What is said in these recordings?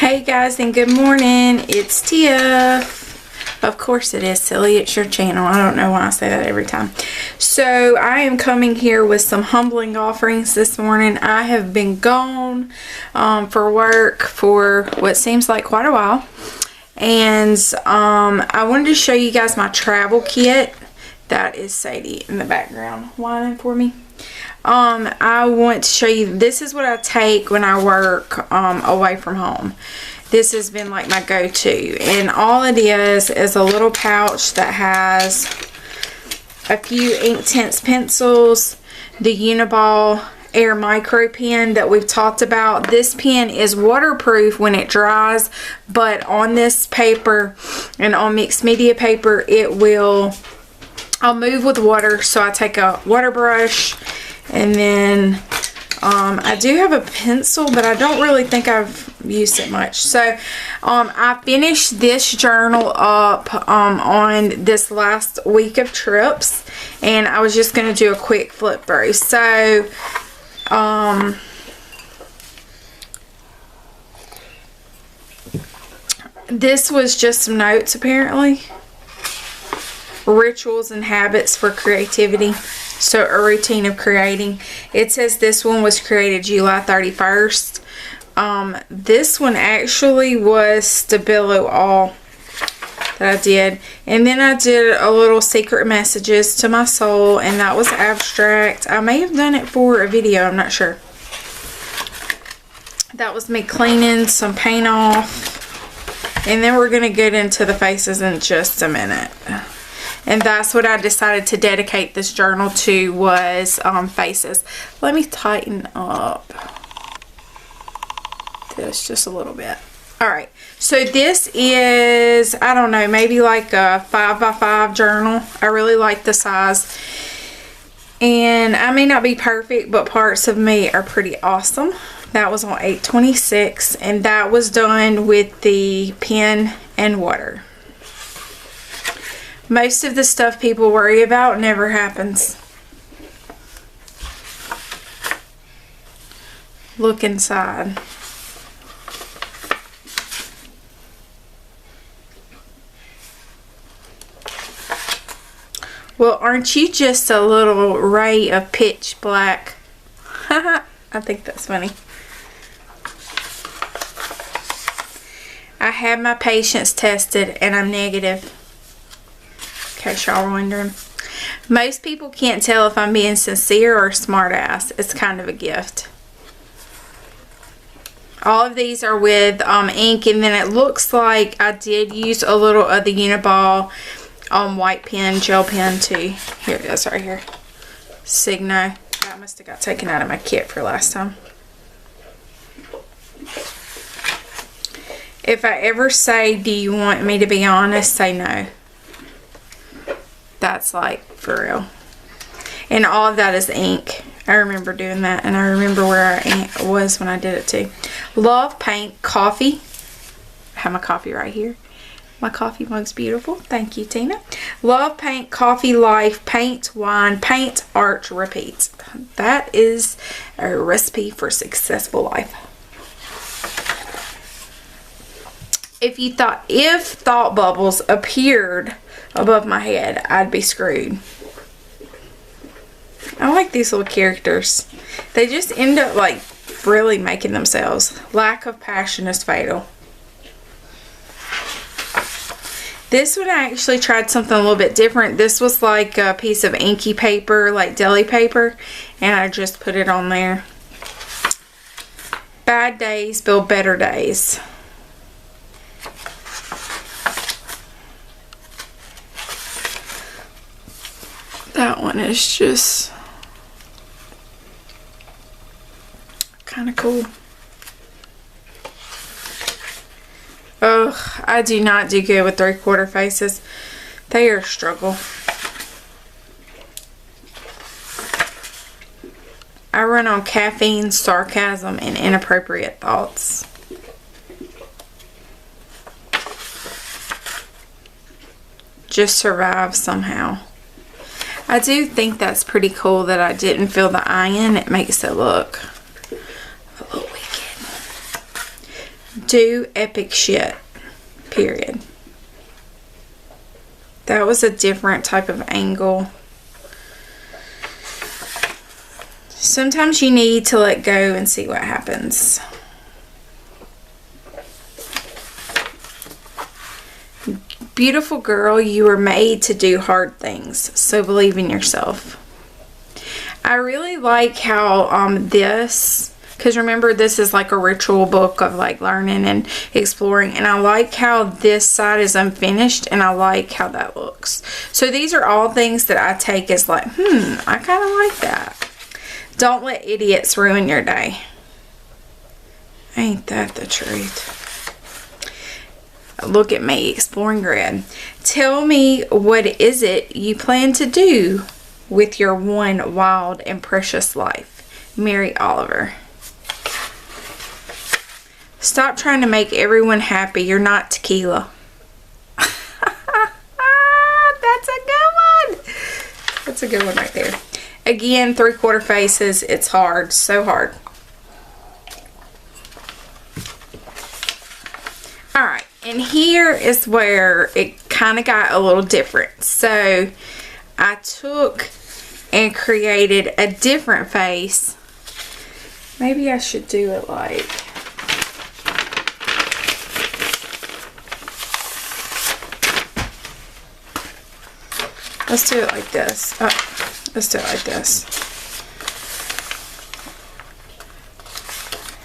Hey guys, and good morning. It's Tia. Of course it is, silly. It's your channel. I don't know why I say that every time. So I am coming here with some humbling offerings this morning. I have been gone for work for what seems like quite a while. And I wanted to show you guys my travel kit. That is Sadie in the background whining for me. I want to show you, this is what I take when I work away from home. This has been like my go-to, and all it is a little pouch that has a few Inktense pencils, the Uniball Air Micro pen that we've talked about. This pen is waterproof when it dries, but on this paper and on mixed media paper, I'll move with water. So I take a water brush, and then I do have a pencil, but I don't really think I've used it much. So I finished this journal up on this last week of trips, and I was just going to do a quick flip through. So this was just some notes, apparently. Rituals and habits for creativity. So a routine of creating. It says this one was created July 31st. This one actually was Stabilo all that I did. And then I did a little secret messages to my soul, and that was abstract. I may have done it for a video, I'm not sure. That was me cleaning some paint off. And then we're going to get into the faces in just a minute. And that's what I decided to dedicate this journal to, was faces. Let me tighten up this just a little bit. Alright, so this is, I don't know, maybe like a 5x5 journal. I really like the size. And I may not be perfect, but parts of me are pretty awesome. That was on 8/26, and that was done with the pen and water. Most of the stuff people worry about never happens. Look inside. Well, aren't you just a little ray of pitch black? I think that's funny. I had my patience tested, and I'm negative. In case y'all are wondering. Most people can't tell if I'm being sincere or smart ass. It's kind of a gift. All of these are with ink, and then it looks like I did use a little of the Uniball white pen, gel pen too. Here it is right here. Signo. That must have got taken out of my kit for last time. If I ever say, do you want me to be honest, say no. That's like for real. And all of that is ink. I remember doing that, and I remember where I was when I did it too. Love, paint, coffee. I have my coffee right here. My coffee mug's beautiful. Thank you, Tina. Love, paint, coffee, life, paint, wine, paint, art, repeat. That is a recipe for successful life. If thought bubbles appeared above my head, I'd be screwed. I like these little characters. They just end up like really making themselves. Lack of passion is fatal. This one I actually tried something a little bit different. This was like a piece of inky paper, like deli paper, and I just put it on there. Bad days build better days. That one is just kind of cool. Ugh, I do not do good with 3/4 faces. They are a struggle. I run on caffeine, sarcasm, and inappropriate thoughts. Just survive somehow. I do think that's pretty cool that I didn't fill the eye in. It makes it look a little wicked. Do epic shit. Period. That was a different type of angle. Sometimes you need to let go and see what happens. Beautiful girl, you were made to do hard things, so believe in yourself. I really like how this, because remember this is like a ritual book of like learning and exploring, and I like how this side is unfinished, and I like how that looks. So these are all things that I take as like, I kind of like that. Don't let idiots ruin your day. Ain't that the truth? Look at me, exploring grid. Tell me, what is it you plan to do with your one wild and precious life? Mary Oliver. Stop trying to make everyone happy. You're not tequila. That's a good one. That's a good one right there. Again, 3/4 faces. It's hard. So hard. Alright. And here is where it kind of got a little different. So I took and created a different face. Maybe I should do it like... Let's do it like this. Oh, let's do it like this.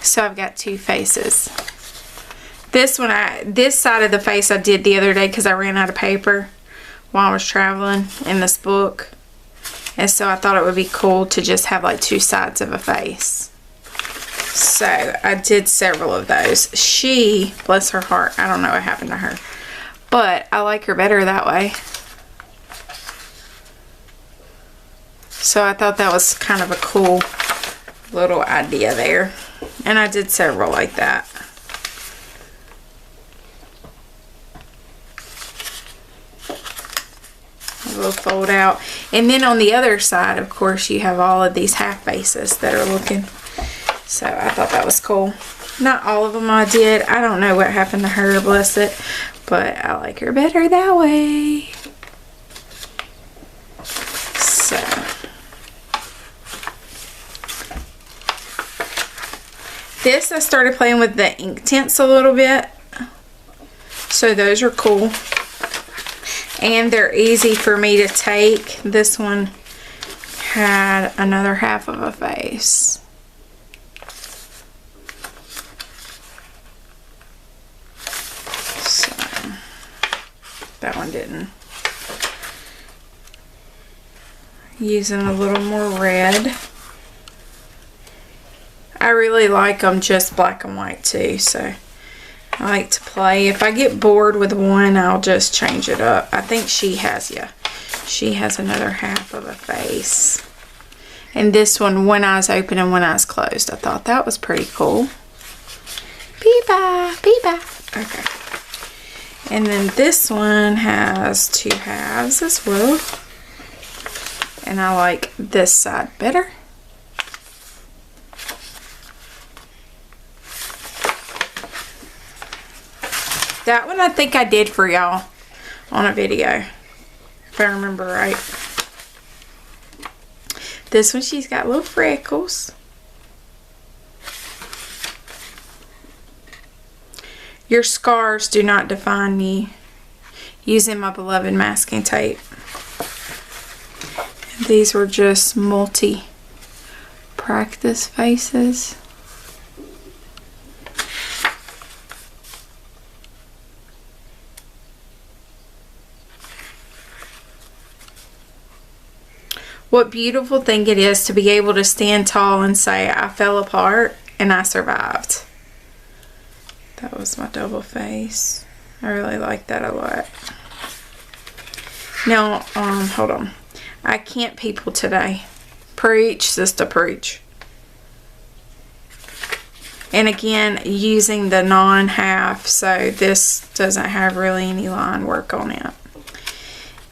So I've got two faces. This side of the face I did the other day because I ran out of paper while I was traveling in this book. And so I thought it would be cool to just have like two sides of a face. So I did several of those. She, bless her heart, I don't know what happened to her. But I like her better that way. So I thought that was kind of a cool little idea there. And I did several like that. A little fold out. And then on the other side, of course, you have all of these half faces that are looking. So I thought that was cool. Not all of them I did. I don't know what happened to her, bless it. But I like her better that way. So... This, I started playing with the Inktense a little bit. So those are cool. And they're easy for me to take. This one had another half of a face. So, that one didn't. Using a little more red. I really like them just black and white too, so I like to play. If I get bored with one, I'll just change it up. I think she has, yeah, she has another half of a face. And this one eye's open and one eye's closed. I thought that was pretty cool. Bee-bye, bee-bye. Okay. And then this one has two halves as well. And I like this side better. That one I think I did for y'all on a video, if I remember right. This one, she's got little freckles. Your scars do not define you. Using my beloved masking tape. And these were just multi-practice faces. What beautiful thing it is to be able to stand tall and say, I fell apart and I survived. That was my double face. I really like that a lot. Now, hold on. I can't people today. Preach, sister, preach. And again, using the non-half, so this doesn't have really any line work on it.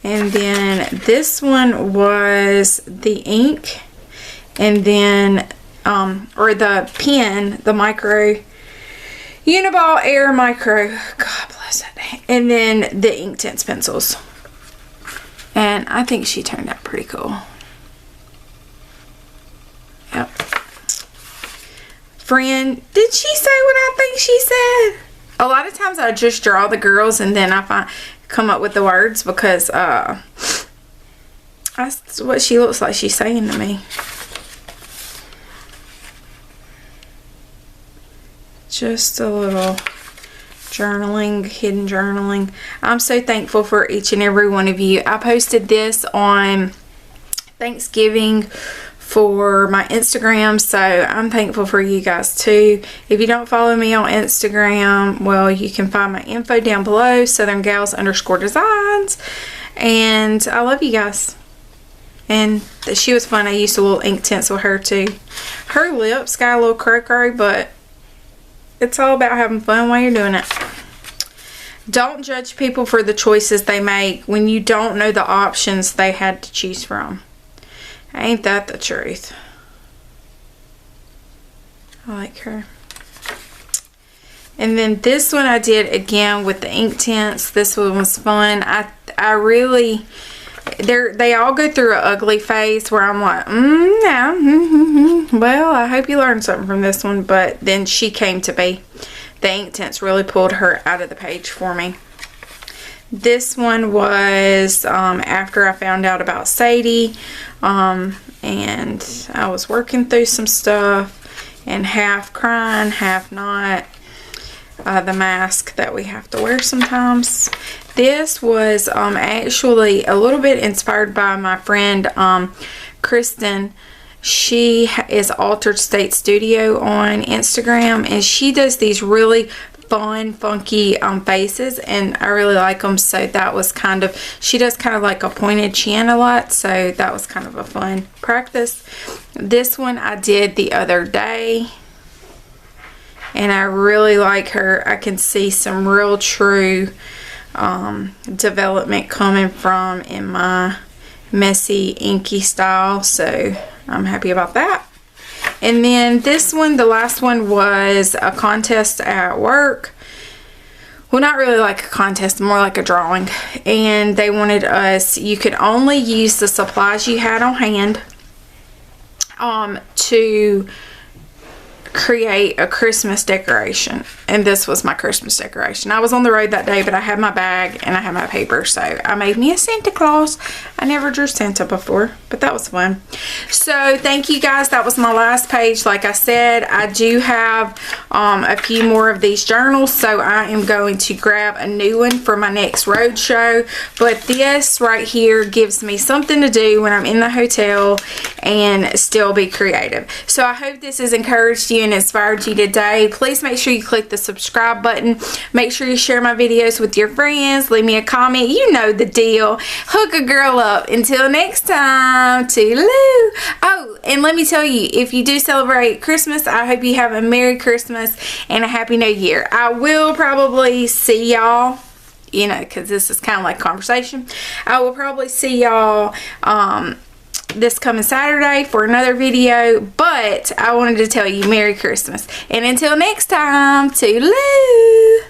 And then this one was the ink, and then or the pen, the micro, Uniball Air Micro. God bless it. And then the Inktense pencils. And I think she turned out pretty cool. Yep. Friend, did she say what I think she said? A lot of times I just draw the girls and then I come up with the words because that's what she looks like she's saying to me. Just a little journaling, hidden journaling. I'm so thankful for each and every one of you. I posted this on Thanksgiving for my Instagram, so I'm thankful for you guys too. If you don't follow me on Instagram, well, you can find my info down below, SouthernGals_designs, and I love you guys. And she was fun. I used a little Inktense with her too. Her lips got a little crow, but it's all about having fun while you're doing it. Don't judge people for the choices they make when you don't know the options they had to choose from. Ain't that the truth? I like her. And then this one I did again with the Inktense. This one was fun. I really, they all go through an ugly phase where I'm like, well, I hope you learned something from this one. But then she came to be. The Inktense really pulled her out of the page for me. This one was after I found out about Sadie, and I was working through some stuff and half crying, half not. The mask that we have to wear sometimes. This was actually a little bit inspired by my friend Kristen. She is Altered State Studio on Instagram, and she does these really fun, funky faces, and I really like them. So that was kind of, she does kind of like a pointed chin a lot, so that was kind of a fun practice. This one I did the other day, and I really like her. I can see some real true development coming from in my messy inky style, so I'm happy about that. And then this one, the last one, was a contest at work. Well, not really like a contest, more like a drawing. And they wanted us, you could only use the supplies you had on hand to create a Christmas decoration. And this was my Christmas decoration. I was on the road that day, but I had my bag and I had my paper, so I made me a Santa Claus. I never drew Santa before, but that was fun. So thank you guys. That was my last page. Like I said, I do have a few more of these journals, so I am going to grab a new one for my next road show. But this right here gives me something to do when I'm in the hotel and still be creative. So I hope this has encouraged you and inspired you today. Please make sure you click the subscribe button. Make sure you share my videos with your friends. Leave me a comment. You know the deal. Hook a girl up. Until next time, toodaloo. Oh, and let me tell you, if you do celebrate Christmas, I hope you have a Merry Christmas and a Happy New Year. I will probably see y'all, you know, because this is kind of like conversation. I will probably see y'all this coming Saturday for another video, but I wanted to tell you Merry Christmas. And until next time, toodaloo.